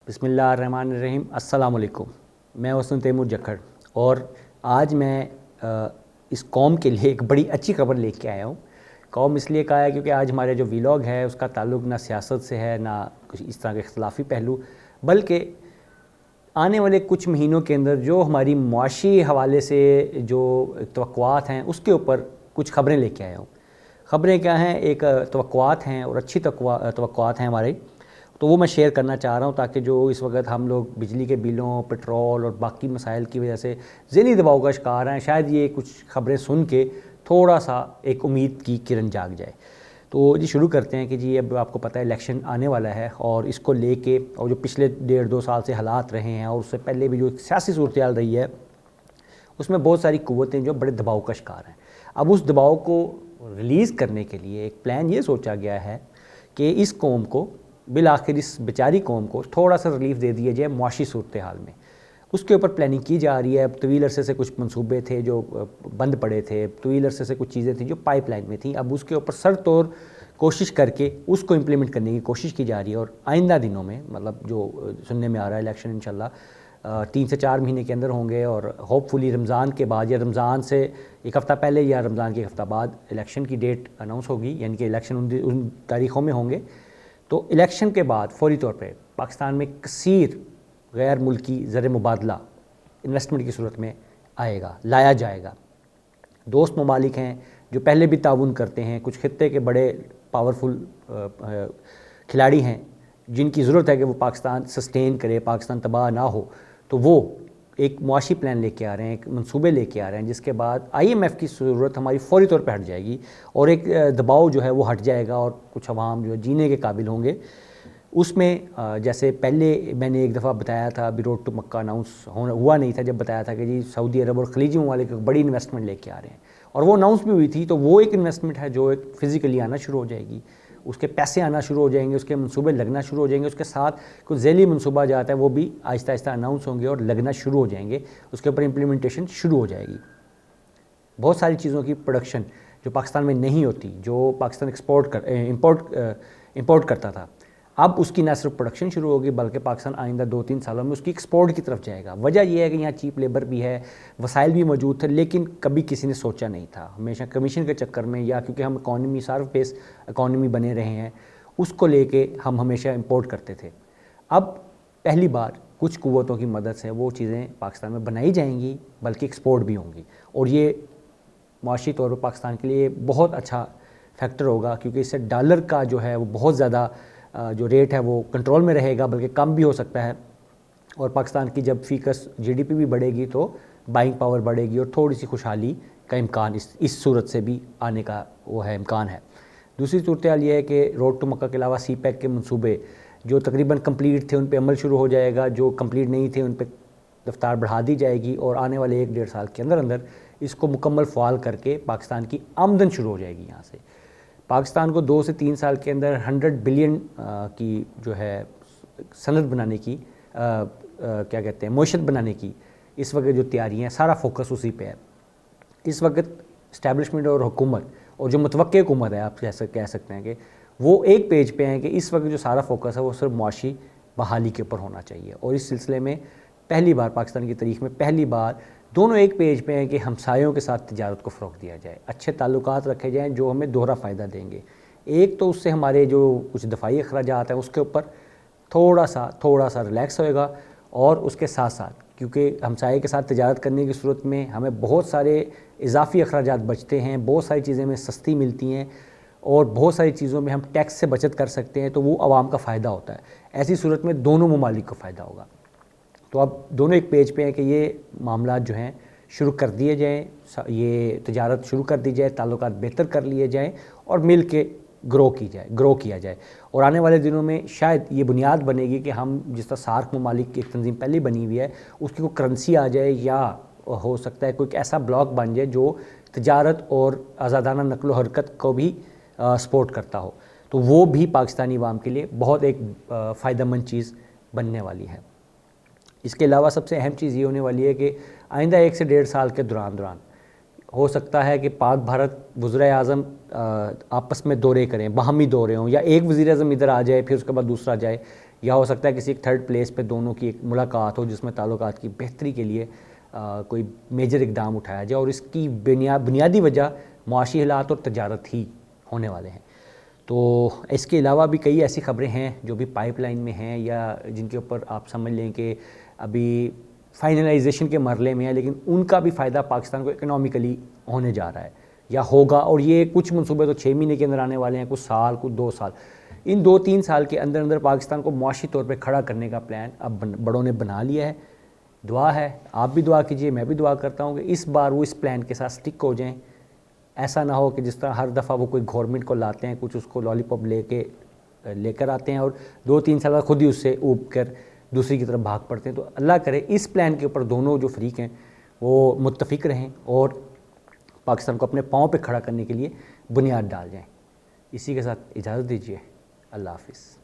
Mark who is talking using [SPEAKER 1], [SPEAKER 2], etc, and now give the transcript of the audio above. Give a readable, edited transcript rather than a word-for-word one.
[SPEAKER 1] بسم اللہ الرحمن الرحیم. السلام علیکم. میں حسن تیمور جکھڑ اور آج میں اس قوم کے لیے ایک بڑی اچھی خبر لے کے آیا ہوں. قوم اس لیے کہا ہے کیونکہ آج ہمارے جو ویلاگ ہے اس کا تعلق نہ سیاست سے ہے نہ کچھ اس طرح کے اختلافی پہلو، بلکہ آنے والے کچھ مہینوں کے اندر جو ہماری معاشی حوالے سے جو توقعات ہیں اس کے اوپر کچھ خبریں لے کے آیا ہوں. خبریں کیا ہیں؟ ایک توقعات ہیں اور اچھی توقعات ہیں ہمارے، تو وہ میں شیئر کرنا چاہ رہا ہوں تاکہ جو اس وقت ہم لوگ بجلی کے بلوں، پٹرول اور باقی مسائل کی وجہ سے ذہنی دباؤ کا شکار ہیں، شاید یہ کچھ خبریں سن کے تھوڑا سا ایک امید کی کرن جاگ جائے. تو جی شروع کرتے ہیں کہ جی اب آپ کو پتہ ہے الیکشن آنے والا ہے، اور اس کو لے کے اور جو پچھلے 1.5-2 سال سے حالات رہے ہیں اور اس سے پہلے بھی جو ایک سیاسی صورتحال رہی ہے اس میں بہت ساری قوتیں جو بڑے دباؤ کا شکار ہیں. اب اس دباؤ کو ریلیز کرنے کے لیے ایک پلان یہ سوچا گیا ہے کہ اس قوم کو بالآخر، اس بیچاری قوم کو تھوڑا سا ریلیف دے دیا جائے معاشی صورتحال میں. اس کے اوپر پلاننگ کی جا رہی ہے. اب طویل عرصے سے کچھ منصوبے تھے جو بند پڑے تھے، طویل عرصے سے کچھ چیزیں تھیں جو پائپ لائن میں تھیں، اب اس کے اوپر سر توڑ کوشش کر کے اس کو امپلیمنٹ کرنے کی کوشش کی جا رہی ہے. اور آئندہ دنوں میں، مطلب جو سننے میں آ رہا ہے، الیکشن انشاءاللہ 3 سے 4 مہینے کے اندر ہوں گے، اور ہوپ فلی رمضان کے بعد یا رمضان سے ایک ہفتہ پہلے یا رمضان کے ایک ہفتہ بعد الیکشن کی ڈیٹ اناؤنس ہوگی، یعنی کہ الیکشن ان تاریخوں میں ہوں گے. تو الیکشن کے بعد فوری طور پہ پاکستان میں کثیر غیر ملکی زر مبادلہ انویسٹمنٹ کی صورت میں لایا جائے گا. دوست ممالک ہیں جو پہلے بھی تعاون کرتے ہیں، کچھ خطے کے بڑے پاورفل کھلاڑی ہیں جن کی ضرورت ہے کہ وہ پاکستان سسٹین کرے، پاکستان تباہ نہ ہو، تو وہ ایک معاشی پلان لے کے آ رہے ہیں، ایک منصوبے لے کے آ رہے ہیں، جس کے بعد IMF کی ضرورت ہماری فوری طور پہ ہٹ جائے گی اور ایک دباؤ جو ہے وہ ہٹ جائے گا اور کچھ عوام جو جینے کے قابل ہوں گے. اس میں جیسے پہلے میں نے ایک دفعہ بتایا تھا، ابھی روڈ ٹو مکہ اناؤنس ہوا نہیں تھا، جب بتایا تھا کہ جی سعودی عرب اور خلیجی ممالک ایک بڑی انویسٹمنٹ لے کے آ رہے ہیں، اور وہ اناؤنس بھی ہوئی تھی. تو وہ ایک انویسٹمنٹ ہے جو ایک فزیکلی آنا شروع ہو جائے گی، اس کے پیسے آنا شروع ہو جائیں گے، اس کے منصوبے لگنا شروع ہو جائیں گے. اس کے ساتھ کچھ ذیلی منصوبہ جاتا ہے وہ بھی آہستہ آہستہ اناؤنس ہوں گے اور لگنا شروع ہو جائیں گے، اس کے اوپر امپلیمنٹیشن شروع ہو جائے گی. بہت ساری چیزوں کی پروڈکشن جو پاکستان میں نہیں ہوتی، جو پاکستان امپورٹ کرتا تھا، اب اس کی نہ صرف پروڈکشن شروع ہوگی بلکہ پاکستان آئندہ 2-3 سالوں میں اس کی ایکسپورٹ کی طرف جائے گا. وجہ یہ ہے کہ یہاں چیپ لیبر بھی ہے، وسائل بھی موجود تھے، لیکن کبھی کسی نے سوچا نہیں تھا. ہمیشہ کمیشن کے چکر میں، یا کیونکہ ہم اکانومی صارف بیس اکانومی بنے رہے ہیں، اس کو لے کے ہم ہمیشہ امپورٹ کرتے تھے. اب پہلی بار کچھ قوتوں کی مدد سے وہ چیزیں پاکستان میں بنائی جائیں گی بلکہ ایکسپورٹ بھی ہوں گی، اور یہ معاشی طور پر پاکستان کے لیے بہت اچھا فیکٹر ہوگا، کیونکہ اس سے ڈالر کا جو ہے وہ بہت زیادہ جو ریٹ ہے وہ کنٹرول میں رہے گا، بلکہ کم بھی ہو سکتا ہے. اور پاکستان کی جب فیکس GDP بھی بڑھے گی تو بائنگ پاور بڑھے گی اور تھوڑی سی خوشحالی کا امکان اس صورت سے بھی آنے کا وہ ہے، امکان ہے. دوسری صورتحال یہ ہے کہ روڈ ٹو مکہ کے علاوہ CPEC کے منصوبے جو تقریباً کمپلیٹ تھے ان پہ عمل شروع ہو جائے گا، جو کمپلیٹ نہیں تھے ان پہ رفتار بڑھا دی جائے گی، اور آنے والے 1-1.5 سال کے اندر اس کو مکمل فعال کر کے پاکستان کی آمدن شروع ہو جائے گی. یہاں سے پاکستان کو 2 سے 3 سال کے اندر 100 بلین کی جو ہے صنعت بنانے کی، کیا کہتے ہیں، معیشت بنانے کی اس وقت جو تیاری ہیں، سارا فوکس اسی پہ ہے. اس وقت اسٹیبلشمنٹ اور حکومت اور جو متوقع حکومت ہے، آپ کہہ سکتے ہیں کہ وہ ایک پیج پہ ہیں کہ اس وقت جو سارا فوکس ہے وہ صرف معاشی بحالی کے اوپر ہونا چاہیے. اور اس سلسلے میں پہلی بار پاکستان کی تاریخ میں پہلی بار دونوں ایک پیج پہ ہیں کہ ہمسایوں کے ساتھ تجارت کو فروغ دیا جائے، اچھے تعلقات رکھے جائیں جو ہمیں دوہرا فائدہ دیں گے. ایک تو اس سے ہمارے جو کچھ دفاعی اخراجات ہیں اس کے اوپر تھوڑا سا ریلیکس ہوئے گا، اور اس کے ساتھ ساتھ کیونکہ ہمسائے کے ساتھ تجارت کرنے کی صورت میں ہمیں بہت سارے اضافی اخراجات بچتے ہیں، بہت ساری چیزیں ہمیں سستی ملتی ہیں، اور بہت ساری چیزوں میں ہم ٹیکس سے بچت کر سکتے ہیں، تو وہ عوام کا فائدہ ہوتا ہے. ایسی صورت میں دونوں ممالک کو فائدہ ہوگا. تو اب دونوں ایک پیج پہ ہیں کہ یہ معاملات جو ہیں شروع کر دیے جائیں، یہ تجارت شروع کر دی جائے، تعلقات بہتر کر لیے جائیں اور مل کے گرو کیا جائے. اور آنے والے دنوں میں شاید یہ بنیاد بنے گی کہ ہم جس طرح سارک ممالک کی ایک تنظیم پہلے بنی ہوئی ہے، اس کی کوئی کرنسی آ جائے، یا ہو سکتا ہے کوئی ایسا بلاک بن جائے جو تجارت اور آزادانہ نقل و حرکت کو بھی سپورٹ کرتا ہو، تو وہ بھی پاکستانی عوام کے لیے بہت ایک فائدہ مند چیز بننے والی ہے. اس کے علاوہ سب سے اہم چیز یہ ہونے والی ہے کہ آئندہ 1 سے 1.5 سال کے دوران ہو سکتا ہے کہ پاک بھارت وزرائے اعظم آپس میں دورے کریں، باہمی دورے ہوں، یا ایک وزیر اعظم ادھر آ جائے پھر اس کے بعد دوسرا جائے، یا ہو سکتا ہے کسی ایک تھرڈ پلیس پہ دونوں کی ایک ملاقات ہو جس میں تعلقات کی بہتری کے لیے کوئی میجر اقدام اٹھایا جائے، اور اس کی بنیادی وجہ معاشی حالات اور تجارت ہی ہونے والے ہیں۔ تو اس کے علاوہ بھی کئی ایسی خبریں ہیں جو بھی پائپ لائن میں ہیں یا جن کے اوپر آپ سمجھ لیں کہ ابھی فائنلائزیشن کے مرحلے میں ہے، لیکن ان کا بھی فائدہ پاکستان کو اکنامیکلی ہونے جا رہا ہے یا ہوگا، اور یہ کچھ منصوبے تو 6 مہینے کے اندر آنے والے ہیں، کچھ سال، کچھ 2 سال۔ ان 2-3 سال کے اندر اندر پاکستان کو معاشی طور پہ کھڑا کرنے کا پلان اب بڑوں نے بنا لیا ہے۔ دعا ہے، آپ بھی دعا کیجئے، میں بھی دعا کرتا ہوں کہ اس بار وہ اس پلان کے ساتھ سٹک ہو جائیں۔ ایسا نہ ہو کہ جس طرح ہر دفعہ وہ کوئی گورنمنٹ کو لاتے ہیں، کچھ اس کو لالی پاپ لے کر آتے ہیں اور 2-3 سال بعد خود ہی اس سے اوب کر دوسری کی طرف بھاگ پڑتے ہیں۔ تو اللہ کرے اس پلان کے اوپر دونوں جو فریق ہیں وہ متفق رہیں اور پاکستان کو اپنے پاؤں پہ کھڑا کرنے کے لیے بنیاد ڈال جائیں۔ اسی کے ساتھ اجازت دیجیے، اللہ حافظ۔